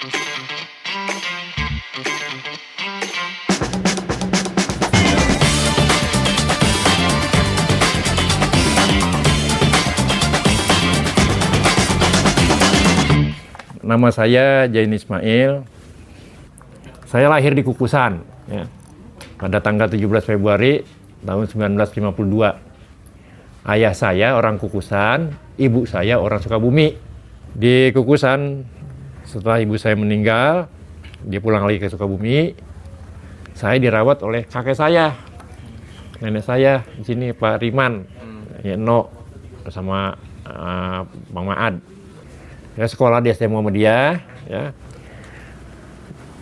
Nama saya Jain Ismail. Saya lahir di Kukusan, ya, pada tanggal 17 Februari tahun 1952. Ayah saya orang Kukusan, ibu saya orang Sukabumi. Di Kukusan, setelah ibu saya meninggal, dia pulang lagi ke Sukabumi. Saya dirawat oleh kakek saya, nenek saya di sini Pak Riman, ya, No, bersama Bang Maad. Saya sekolah di SD Muhammadiyah, ya.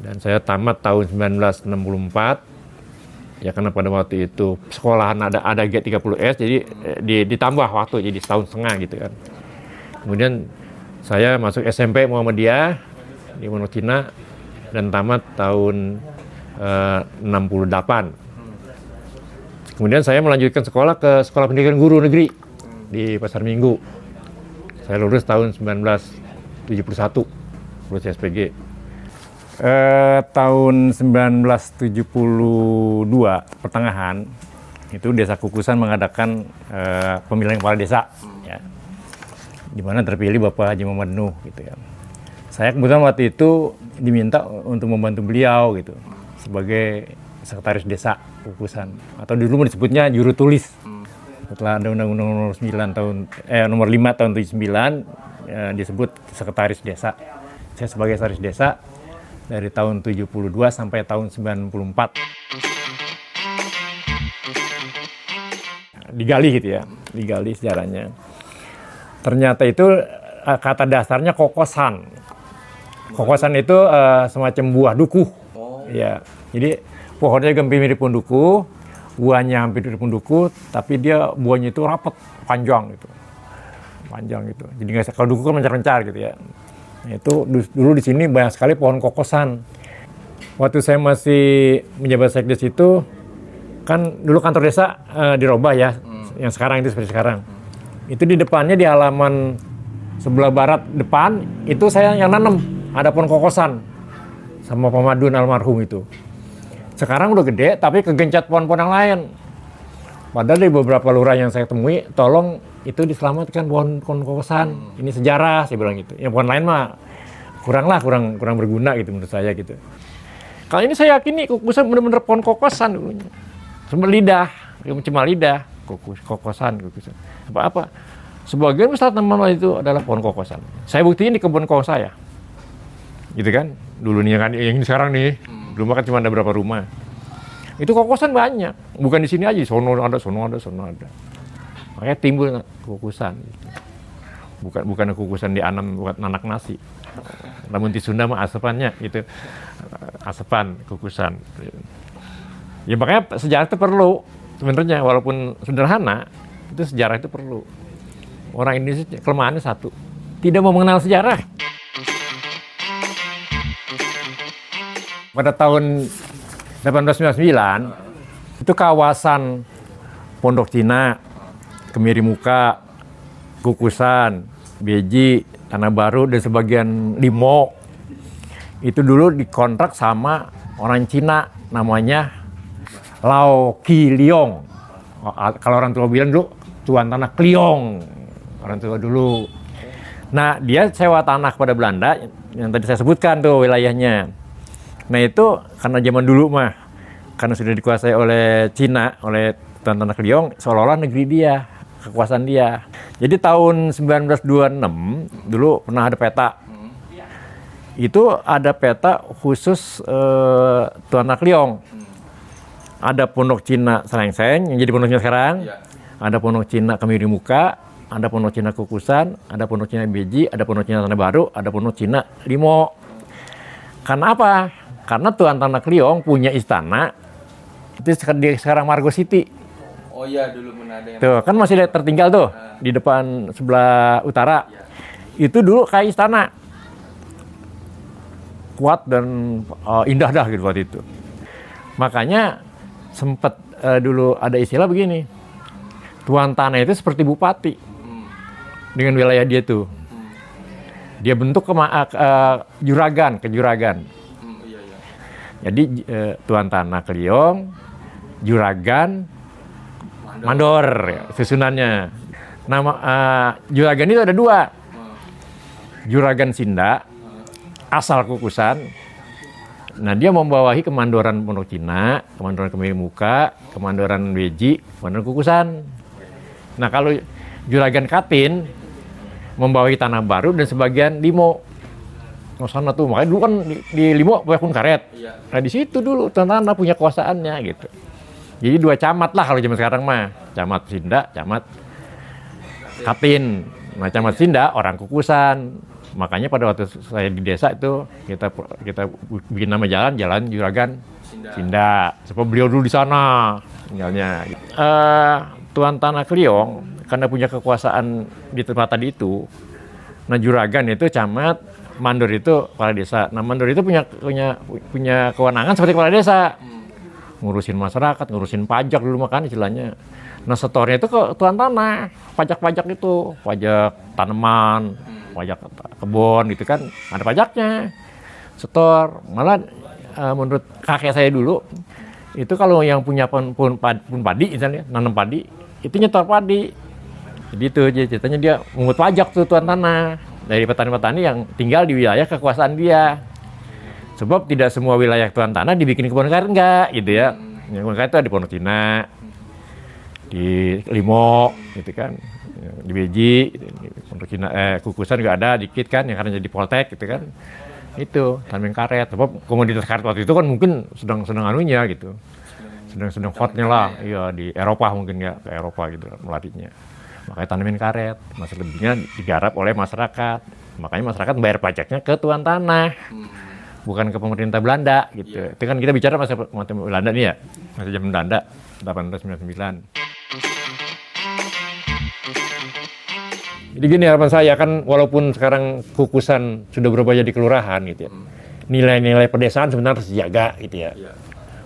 Dan saya tamat tahun 1964. Ya, karena pada waktu itu sekolahan ada G30S, jadi ditambah waktu jadi setahun setengah gitu kan. Kemudian saya masuk SMP Muhammadiyah di Pondok Cina dan tamat tahun 68. Kemudian saya melanjutkan sekolah ke Sekolah Pendidikan Guru Negeri di Pasar Minggu. Saya lulus tahun 1971, lulus SPG. Tahun 1972 pertengahan, itu Desa Kukusan mengadakan pemilihan kepala desa, ya, di mana terpilih Bapak Haji Muhammad Nuh, gitu ya. Saya kebetulan waktu itu diminta untuk membantu beliau, gitu, sebagai sekretaris desa Kukusan, atau dulu disebutnya juru tulis. Setelah ada Undang-Undang nomor 5 tahun 79, disebut sekretaris desa. Saya sebagai sekretaris desa dari tahun 72 sampai tahun 94. Digali gitu ya, digali sejarahnya. Ternyata itu kata dasarnya kokosan. Kokosan itu semacam buah duku. Ya, jadi pohonnya mirip pohon duku. Buahnya hampir di duku, tapi dia buahnya itu rapat, panjang gitu. Jadi nggak, kalau duku kan mencar-mencar gitu ya. Nah, itu dulu di sini banyak sekali pohon kokosan. Waktu saya masih menjabat sekdes itu, kan dulu kantor desa dirubah ya, yang sekarang itu seperti sekarang. Itu di depannya, di halaman sebelah barat depan, itu saya yang nanam, ada pohon kokosan sama Pak Madun almarhum itu. Sekarang udah gede, tapi kegencet pohon-pohon yang lain. Padahal di beberapa lurah yang saya temui, tolong itu diselamatkan pohon kokosan. Ini sejarah, saya bilang gitu. Yang pohon lain mah kurang berguna gitu menurut saya gitu. Kalau ini saya yakin nih, Kukusan bener-bener pohon kokosan dulunya. Cuma lidah, kokosan. Apa-apa. Sebagian besar teman-teman itu adalah pohon kokosan. Saya buktiin di kebun kokos saya. Gitu kan, dulu nih kan, yang ini sekarang nih. Dulu kan cuma ada berapa rumah. Itu kokosan banyak. Bukan di sini aja, sono ada. Makanya timbul kukusan. Bukan kukusan dianam buat nanak nasi. Namun di Sunda mah asepannya gitu. Asepan kukusan. Ya makanya sejarah itu perlu. Sebenarnya walaupun sederhana, itu sejarah itu perlu. Orang Indonesia kelemahannya satu, tidak mau mengenal sejarah. Pada tahun 1899, itu kawasan Pondok Cina, Kemirimuka, Kukusan, Beji, Tanah Baru, dan sebagian Limo, itu dulu dikontrak sama orang Cina, namanya Lau Ki Liong. Kalau orang tua bilang dulu, Tuan Tanah Kliong, orang tua dulu. Nah, dia sewa tanah kepada Belanda, yang tadi saya sebutkan tuh wilayahnya. Nah itu karena zaman dulu mah, karena sudah dikuasai oleh Cina, oleh Tuan Tanah Kliong, seolah-olah negeri dia, kekuasaan dia. Jadi tahun 1926, dulu pernah ada peta. Itu ada peta khusus Tuan Tanah Kliong. Ada Pondok Cina Selengseng, yang jadi Pondok Cina sekarang. Ada Pondok Cina Kemirimuka, ada Pondok Cina Kukusan, ada Pondok Cina Beji, ada Pondok Cina Tanah Baru, ada Pondok Cina Limo. Karena apa? Karena Tuan Tanah Kliong punya istana itu di sekarang Margo City. Oh iya, dulu pernah ada yang... Tuh, kan masih tertinggal tuh di depan sebelah utara. Itu dulu kayak istana. Kuat dan indah dah gitu waktu itu. Makanya sempat dulu ada istilah begini. Tuan Tanah itu seperti bupati. Dengan wilayah dia tuh. Dia bentuk juragan, ke juragan. Iya, iya. Jadi tuan tanah Kliong, juragan, mandor ya, susunannya. Nama juragan itu ada 2. Juragan Sinda, asal Kukusan. Nah, dia membawahi kemandoran Pondok Cina, kemandoran Kemiri Muka, kemandoran Weji, kemandoran Kukusan. Nah, kalau juragan Katin membawahi Tanah Baru dan sebagian Limo. Oh, sana tuh, makanya dulu kan di Limo banyak pun karet. Iya. Nah, di situ dulu tanah punya kuasaannya gitu. Jadi 2 camat lah kalau zaman sekarang mah. Camat Sinda, camat Katin. Nah, camat Sinda orang Kukusan. Makanya pada waktu saya di desa itu kita bikin nama jalan Juragan Sinda. Sebab beliau dulu di sana tinggalnya. Tuan Tanah Kliong karena punya kekuasaan di tempat tadi itu. Nah, juragan itu camat, mandor itu kepala desa. Nah, mandor itu punya kewenangan seperti kepala desa. Ngurusin masyarakat, ngurusin pajak dulu makan istilahnya. Nah, setornya itu ke tuan tanah, pajak-pajak itu, pajak tanaman, pajak kebun gitu kan, ada pajaknya. Setor, malah menurut kakek saya dulu, itu kalau yang punya pun padi misalnya, nanam padi, itu nyetor padi. Jadi itu ceritanya dia mengut pajak tuh tuan tanah dari petani-petani yang tinggal di wilayah kekuasaan dia. Sebab tidak semua wilayah tuan tanah dibikin kebun karet enggak gitu ya. Kebun karet itu ada di Pondok Cina, di Limo gitu kan, di Beji, di Pondok Cina, Kukusan juga ada dikit kan yang karena jadi Poltek gitu kan. Itu tanaman karet. Sebab komoditas karet waktu itu kan mungkin sedang anunya gitu. Sedang hotnya lah, iya di Eropa mungkin ya, ke Eropa gitu melatihnya. Makanya tanamin karet, masih lebihnya digarap oleh masyarakat. Makanya masyarakat bayar pajaknya ke tuan tanah, bukan ke pemerintah Belanda gitu. Yeah. Itu kan kita bicara masa Belanda nih ya, masa zaman Belanda 1899. Jadi gini harapan saya kan, walaupun sekarang Kukusan sudah berubah jadi kelurahan gitu ya, nilai-nilai pedesaan sebenarnya harus dijaga gitu ya. Yeah.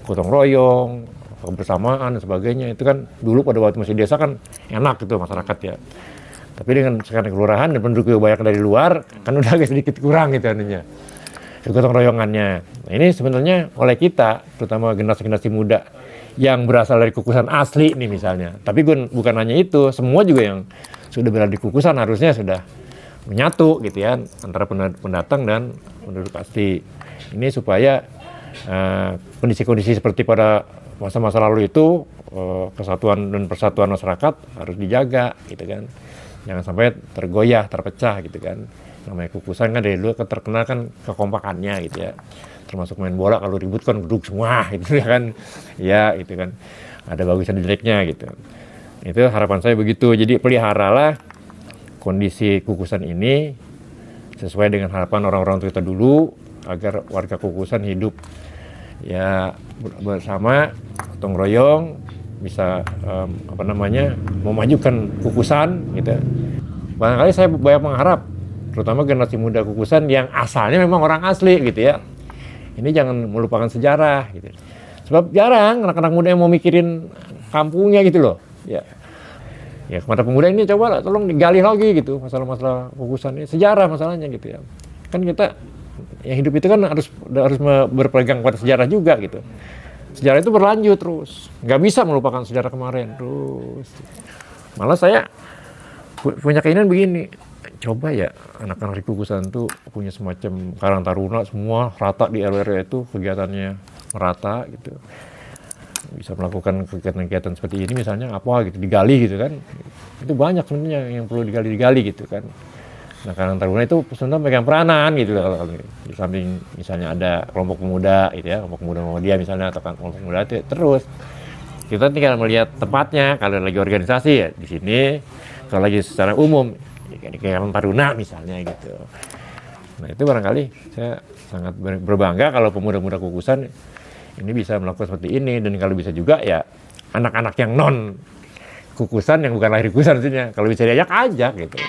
Gotong royong, kebersamaan dan sebagainya, itu kan dulu pada waktu masih desa kan enak gitu masyarakat ya. Tapi dengan sekarang kelurahan dan penduduk banyak dari luar kan udah agak sedikit kurang gitu anunya, gotong royongannya. Nah, ini sebenarnya oleh kita, terutama generasi muda yang berasal dari Kukusan asli nih misalnya. Tapi bukan hanya itu, semua juga yang sudah berada di Kukusan harusnya sudah menyatu gitu ya antara pendatang dan penduduk asli. Ini supaya kondisi-kondisi seperti pada masa-masa lalu itu, kesatuan dan persatuan masyarakat harus dijaga gitu kan, jangan sampai tergoyah, terpecah gitu kan. Namanya Kukusan kan dari dulu terkenal kan kekompakannya gitu ya, termasuk main bola kalau ribut kan duduk semua gitu ya kan, ya itu kan ada bagus dan jeleknya gitu. Itu harapan saya begitu. Jadi peliharalah kondisi Kukusan ini sesuai dengan harapan orang-orang tua kita dulu, agar warga Kukusan hidup ya bersama, gotong royong, bisa memajukan Kukusan gitu. Barangkali saya banyak mengharap, terutama generasi muda Kukusan yang asalnya memang orang asli gitu ya, ini jangan melupakan sejarah gitu. Sebab jarang anak-anak muda yang mau mikirin kampungnya gitu loh ya. Ya kepada pemuda ini coba tolong digali lagi gitu masalah-masalah Kukusan ini, sejarah masalahnya gitu ya. Kan kita yang hidup itu kan harus berpegang pada sejarah juga gitu. Sejarah itu berlanjut terus, nggak bisa melupakan sejarah kemarin terus. Malah saya punya keinginan begini, coba ya anak-anak di Kukusan tuh punya semacam Karang Taruna semua rata di RW itu, kegiatannya merata gitu. Bisa melakukan kegiatan-kegiatan seperti ini misalnya apa gitu, digali gitu kan. Itu banyak sebenarnya yang perlu digali gitu kan. Nah, Karang Taruna itu sebenarnya megang peranan gitu kalau di samping misalnya ada kelompok pemuda gitu ya, kelompok pemuda Muhammadiyah misalnya, atau kelompok pemuda itu terus kita tinggal melihat tempatnya. Kalau lagi organisasi ya di sini, kalau lagi secara umum ya di Karang Taruna misalnya gitu. Nah, itu barangkali saya sangat berbangga kalau pemuda-pemuda Kukusan ini bisa melakukan seperti ini. Dan kalau bisa juga ya anak-anak yang non Kukusan, yang bukan lahir Kukusan maksudnya, kalau bisa diajak gitu.